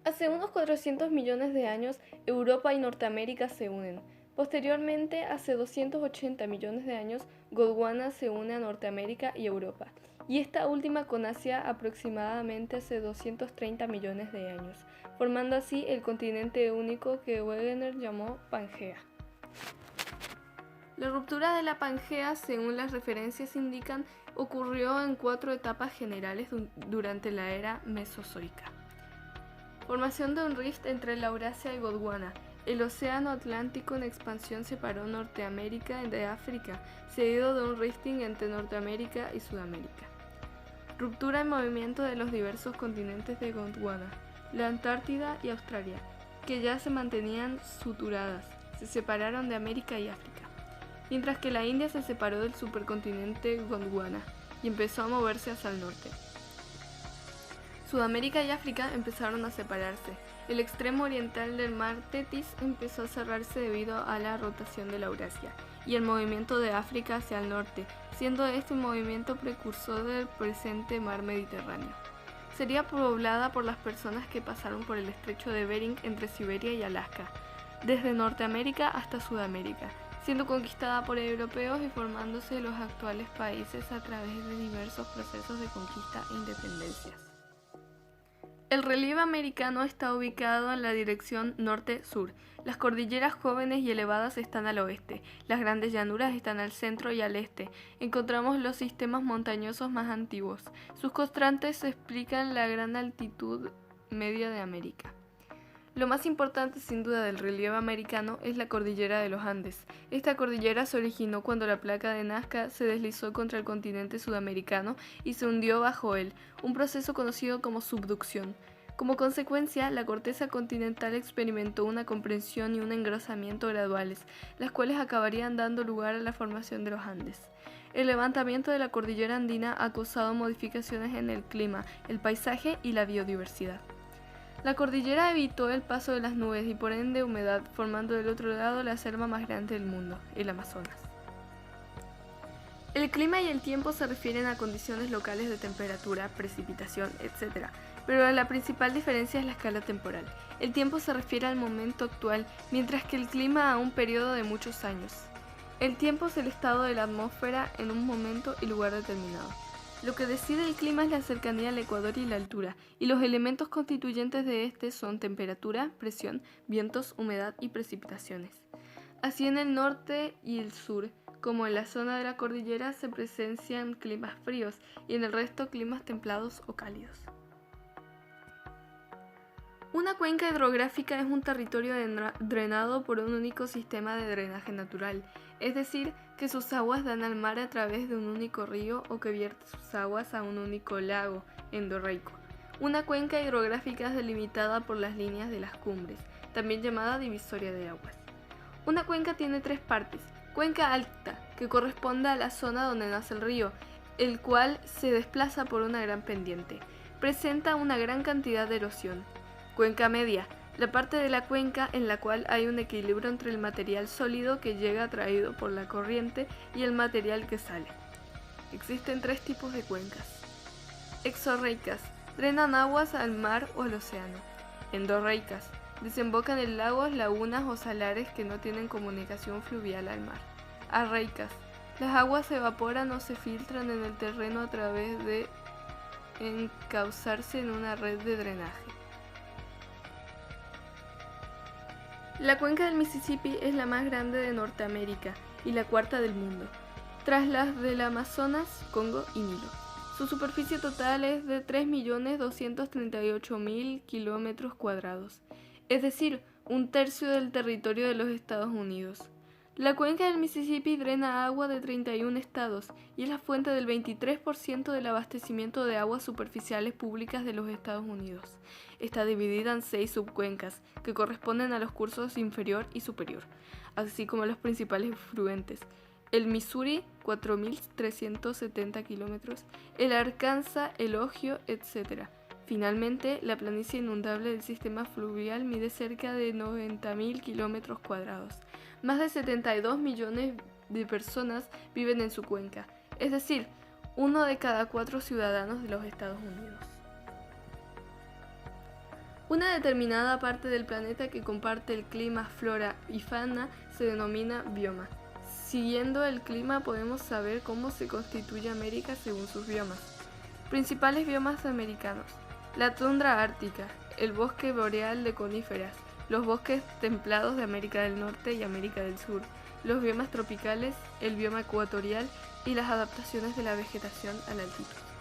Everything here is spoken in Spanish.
Hace unos 400 millones de años, Europa y Norteamérica se unen. Posteriormente, hace 280 millones de años, Gondwana se une a Norteamérica y Europa, y esta última con Asia aproximadamente hace 230 millones de años, formando así el continente único que Wegener llamó Pangea. La ruptura de la Pangea, según las referencias indican, ocurrió en 4 etapas generales durante la era Mesozoica. Formación de un rift entre la Eurasia y Gondwana. El océano Atlántico en expansión separó Norteamérica de África, seguido de un rifting entre Norteamérica y Sudamérica. Ruptura en movimiento de los diversos continentes de Gondwana, la Antártida y Australia, que ya se mantenían suturadas, se separaron de América y África, mientras que la India se separó del supercontinente Gondwana y empezó a moverse hacia el norte. Sudamérica y África empezaron a separarse. El extremo oriental del mar Tetis empezó a cerrarse debido a la rotación de la Eurasia y el movimiento de África hacia el norte, siendo este un movimiento precursor del presente mar Mediterráneo. Sería poblada por las personas que pasaron por el estrecho de Bering entre Siberia y Alaska, desde Norteamérica hasta Sudamérica, siendo conquistada por europeos y formándose los actuales países a través de diversos procesos de conquista e independencias. El relieve americano está ubicado en la dirección norte-sur. Las cordilleras jóvenes y elevadas están al oeste, las grandes llanuras están al centro y al este. Encontramos los sistemas montañosos más antiguos. Sus constantes explican la gran altitud media de América. Lo más importante sin duda del relieve americano es la cordillera de los Andes. Esta cordillera se originó cuando la placa de Nazca se deslizó contra el continente sudamericano y se hundió bajo él, un proceso conocido como subducción. Como consecuencia, la corteza continental experimentó una compresión y un engrosamiento graduales, las cuales acabarían dando lugar a la formación de los Andes. El levantamiento de la cordillera andina ha causado modificaciones en el clima, el paisaje y la biodiversidad. La cordillera evitó el paso de las nubes y por ende humedad, formando del otro lado la selva más grande del mundo, el Amazonas. El clima y el tiempo se refieren a condiciones locales de temperatura, precipitación, etc., pero la principal diferencia es la escala temporal. El tiempo se refiere al momento actual, mientras que el clima a un periodo de muchos años. El tiempo es el estado de la atmósfera en un momento y lugar determinado. Lo que decide el clima es la cercanía al ecuador y la altura, y los elementos constituyentes de este son temperatura, presión, vientos, humedad y precipitaciones. Así en el norte y el sur, como en la zona de la cordillera, se presencian climas fríos y en el resto climas templados o cálidos. Una cuenca hidrográfica es un territorio drenado por un único sistema de drenaje natural, es decir, que sus aguas dan al mar a través de un único río o que vierte sus aguas a un único lago endorreico. Una cuenca hidrográfica es delimitada por las líneas de las cumbres, también llamada divisoria de aguas. Una cuenca tiene 3 partes. Cuenca alta, que corresponde a la zona donde nace el río, el cual se desplaza por una gran pendiente. Presenta una gran cantidad de erosión. Cuenca media, la parte de la cuenca en la cual hay un equilibrio entre el material sólido que llega atraído por la corriente y el material que sale. Existen 3 tipos de cuencas. Exorreicas, drenan aguas al mar o al océano. Endorreicas, desembocan en lagos, lagunas o salares que no tienen comunicación fluvial al mar. Arreicas, las aguas se evaporan o se filtran en el terreno a través de encauzarse en una red de drenaje. La cuenca del Mississippi es la más grande de Norteamérica y la cuarta del mundo, tras las del Amazonas, Congo y Nilo. Su superficie total es de 3.238.000 km², es decir, un tercio del territorio de los Estados Unidos. La cuenca del Mississippi drena agua de 31 estados y es la fuente del 23% del abastecimiento de aguas superficiales públicas de los Estados Unidos. Está dividida en 6 subcuencas, que corresponden a los cursos inferior y superior, así como a los principales afluentes. El Missouri, 4.370 kilómetros, el Arkansas, el Ohio, etc. Finalmente, la planicie inundable del sistema fluvial mide cerca de 90.000 km². Más de 72 millones de personas viven en su cuenca, es decir, 1 de cada 4 ciudadanos de los Estados Unidos. Una determinada parte del planeta que comparte el clima, flora y fauna se denomina bioma. Siguiendo el clima podemos saber cómo se constituye América según sus biomas. Principales biomas americanos: la tundra ártica, el bosque boreal de coníferas, los bosques templados de América del Norte y América del Sur, los biomas tropicales, el bioma ecuatorial y las adaptaciones de la vegetación a la altitud.